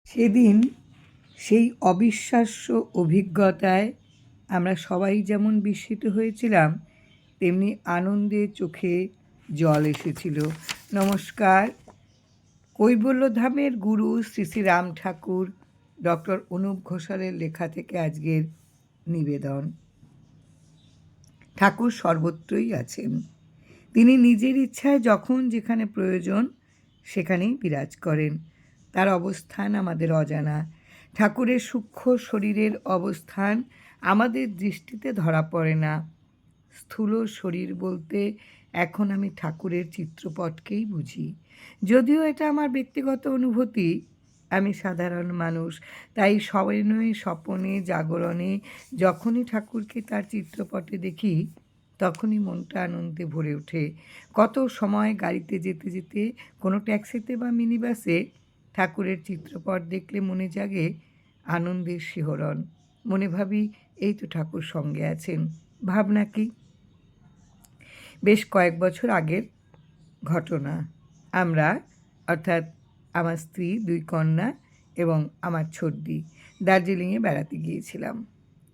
সেদিন সেই অবিশ্বাস্য অভিজ্ঞতায় আমরা সবাই যেমন বিস্মিত হয়েছিলাম, তেমনি আনন্দে চোখে জল এসেছিল। নমস্কার। কৈবল্যধামের গুরু শ্রী শ্রী রাম ঠাকুর ডক্টর অনুপ ঘোষালের লেখা থেকে আজকের নিবেদন। ঠাকুর সর্বত্রই আছেন। তিনি নিজের ইচ্ছায় যখন যেখানে প্রয়োজন সেখানেই বিরাজ করেন। তার অবস্থান আমাদের অজানা। ঠাকুরের সূক্ষ্ম শরীরের অবস্থান আমাদের দৃষ্টিতে ধরা পড়ে না। স্থূল শরীর বলতে এখন আমি ঠাকুরের চিত্রপটকেই বুঝি। যদিও এটা আমার ব্যক্তিগত অনুভূতি, আমি সাধারণ মানুষ, তাই শয়নে স্বপনে জাগরণে যখনই ঠাকুরকে তার চিত্রপটে দেখি তখনই মনটা আনন্দে ভরে ওঠে। কত সময় গাড়িতে যেতে যেতে, কোনো ট্যাক্সিতে বা মিনি বাসে ঠাকুরের চিত্রপট দেখলে মনে জাগে আনন্দের শিহরণ। মনে ভাবি এই তো ঠাকুর সঙ্গে আছেন। ভাবনা কি? বেশ কয়েক বছর আগের ঘটনা। আমরা অর্থাৎ আমার স্ত্রী, 2 কন্যা এবং আমার ছোটদি দার্জিলিংয়ে বেড়াতে গিয়েছিলাম।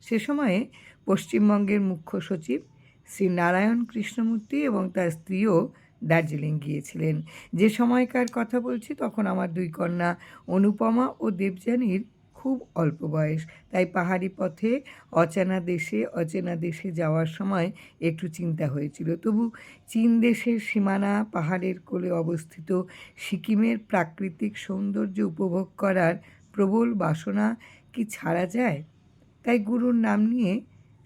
সে সময়ে পশ্চিমবঙ্গের মুখ্য সচিব শ্রী নারায়ণ কৃষ্ণমূর্তি এবং তার স্ত্রীও দার্জিলিং গিয়েছিলেন। যে সময়কার কথা বলছি তখন আমার 2 কন্যা অনুপমা ও দেবযানীর খুব অল্প বয়স, তাই পাহাড়ি পথে অচেনা দেশে যাওয়ার সময় একটু চিন্তা হয়েছিল। তবু চীন দেশের সীমানা, পাহাড়ের কোলে অবস্থিত সিকিমের প্রাকৃতিক সৌন্দর্য উপভোগ করার প্রবল বাসনা কি ছাড়া যায়? তাই গুরুর নাম নিয়ে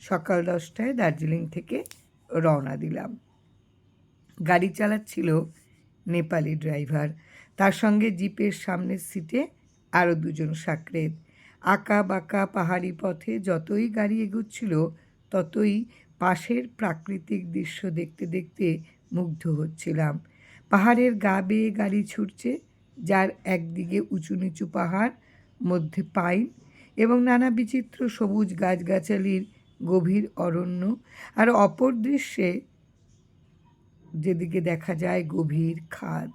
সকাল 10টায় দার্জিলিং থেকে রওনা দিলাম। গাড়ি চালাচ্ছিল নেপালি ড্রাইভার, তার সঙ্গে জিপের সামনের সিটে আরও 2 জন সাকরেদ। আঁকা বাঁকা পাহাড়ি পথে যতই গাড়ি এগুচ্ছিল ততই পাশের প্রাকৃতিক দৃশ্য দেখতে দেখতে মুগ্ধ হচ্ছিলাম। পাহাড়ের গা বেয়ে গাড়ি ছুটছে, যার একদিকে উঁচু নিচু পাহাড়, মধ্যে পাইন এবং নানা বিচিত্র সবুজ গাছগাছালির গভীর অরণ্য, আর অপর দৃশ্যে যেদিকে দেখা যায় গভীর খাদ।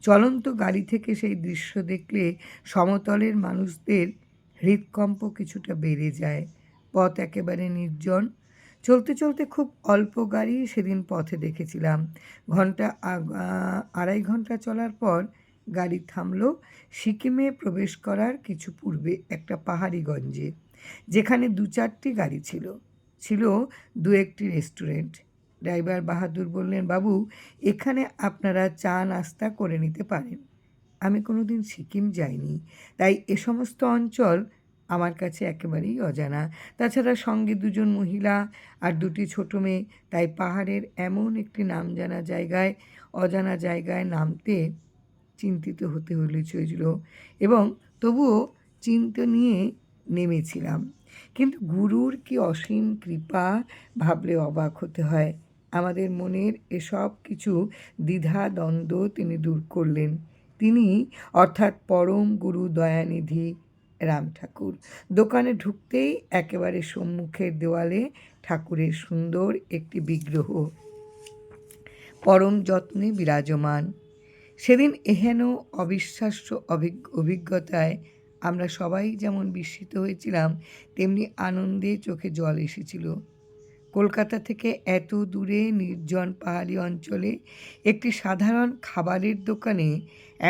চলন্ত গাড়ি থেকে সেই দৃশ্য দেখলে সমতলের মানুষদের হৃদকম্প কিছুটা বেড়ে যায়। পথ একেবারে নির্জন। চলতে চলতে খুব অল্প গাড়ি সেদিন পথে দেখেছিলাম। 2.5 ঘন্টা চলার পর গাড়ি থামল সিকিমে প্রবেশ করার কিছু পূর্বে একটা পাহাড়িগঞ্জে, যেখানে 2-4টি গাড়ি ছিল। 2-1টি রেস্টুরেন্ট। ড্রাইভার বাহাদুর বললেন, বাবু, এখানে আপনারা চা নাস্তা করে নিতে পারেন। আমি কোনোদিন সিকিম যাইনি, তাই এ সমস্ত অঞ্চল আমার কাছে একেবারেই অজানা। তাছাড়া সঙ্গে 2 জন মহিলা আর 2টি ছোট মেয়ে, তাই পাহাড়ের এমন একটি অজানা জায়গায় নামতে চিন্তিত হতে হয়েছিল এবং তবুও চিন্তা নিয়ে নেমেছিলাম। কিন্তু গুরুর কি অসীম কৃপা, ভাবলে অবাক হতে হয়। আমাদের মনের এসব কিছু দ্বিধা দ্বন্দ্ব তিনি দূর করলেন। তিনি অর্থাৎ পরম গুরু দয়ানিধি রাম ঠাকুর। দোকানে ঢুকতেই একেবারে সম্মুখের দেওয়ালে ঠাকুরের সুন্দর একটি বিগ্রহ পরম যত্নে বিরাজমান। সেদিন এহেন অবিশ্বাস্য অভিজ্ঞতায় আমরা সবাই যেমন বিস্মিত হয়েছিলাম, তেমনি আনন্দে চোখে জল এসেছিল। কলকাতা থেকে এত দূরে নির্জন পাহাড়ি অঞ্চলে একটি সাধারণ খাবারের দোকানে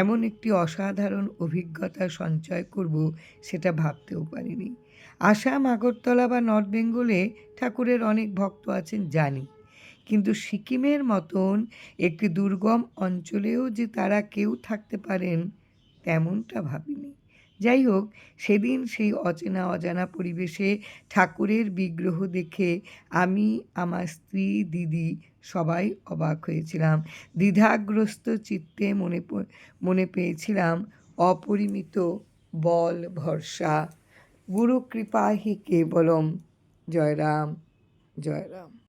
এমন একটি অসাধারণ অভিজ্ঞতা সঞ্চয় করব, সেটা ভাবতেও পারিনি। আসাম, আগরতলা বা নর্থ বেঙ্গলে ঠাকুরের অনেক ভক্ত আছেন জানি, কিন্তু সিকিমের মতন একটি দুর্গম অঞ্চলেও যে তারা কেউ থাকতে পারেন তেমনটা ভাবিনি। যাই হোক, সেদিন সেই অজানা পরিবেশে ঠাকুরের বিগ্রহ দেখে আমি, আমার স্ত্রী, দিদি সবাই অবাক হয়েছিলাম। দ্বিধাগ্রস্ত চিত্তে মনে পেয়েছিলাম অপরিমিত বল ভরসা। গুরু কৃপা হি কেবলম। জয় রাম, জয় রাম।